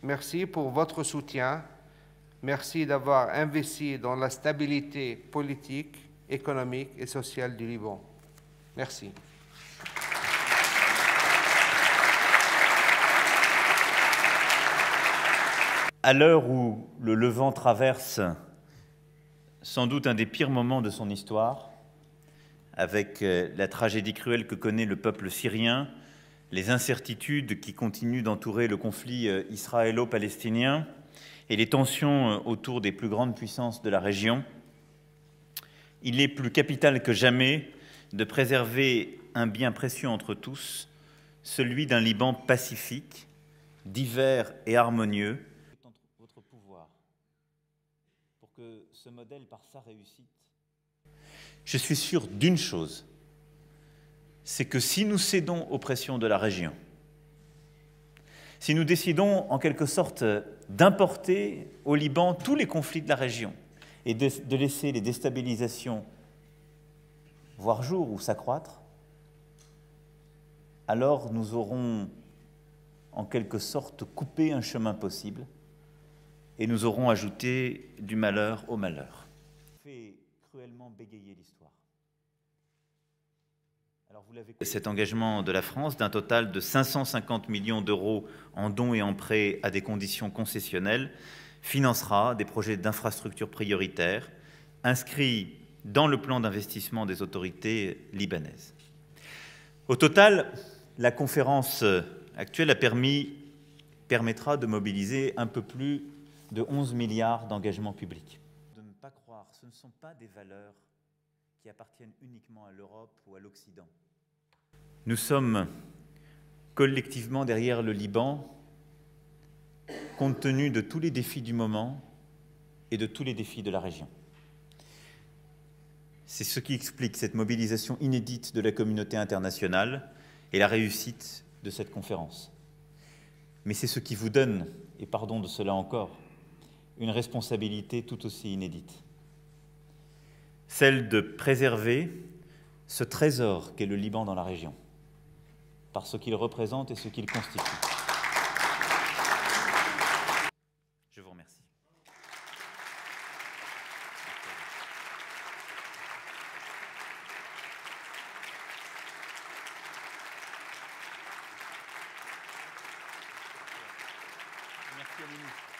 merci pour votre soutien. Merci d'avoir investi dans la stabilité politique, économique et sociale du Liban. Merci. À l'heure où le Levant traverse sans doute un des pires moments de son histoire, avec la tragédie cruelle que connaît le peuple syrien, les incertitudes qui continuent d'entourer le conflit israélo-palestinien et les tensions autour des plus grandes puissances de la région, il est plus capital que jamais de préserver un bien précieux entre tous, celui d'un Liban pacifique, divers et harmonieux, votre pouvoir pour que ce modèle, par sa réussite, je suis sûr d'une chose, c'est que si nous cédons aux pressions de la région, si nous décidons en quelque sorte d'importer au Liban tous les conflits de la région et de laisser les déstabilisations voir jour ou s'accroître, alors nous aurons en quelque sorte coupé un chemin possible et nous aurons ajouté du malheur au malheur. Fait cruellement bégayer l'histoire. Alors vous l'avez... Cet engagement de la France d'un total de 550 millions d'euros en dons et en prêts à des conditions concessionnelles financera des projets d'infrastructures prioritaires inscrits dans le plan d'investissement des autorités libanaises. Au total, la conférence actuelle permettra de mobiliser un peu plus de 11 milliards d'engagements publics. De ne pas croire, ce ne sont pas des valeurs qui appartiennent uniquement à l'Europe ou à l'Occident. Nous sommes collectivement derrière le Liban, compte tenu de tous les défis du moment et de tous les défis de la région. C'est ce qui explique cette mobilisation inédite de la communauté internationale et la réussite de cette conférence. Mais c'est ce qui vous donne, et pardon de cela encore, une responsabilité tout aussi inédite. Celle de préserver ce trésor qu'est le Liban dans la région, par ce qu'il représente et ce qu'il constitue. Je vous remercie. Merci à vous.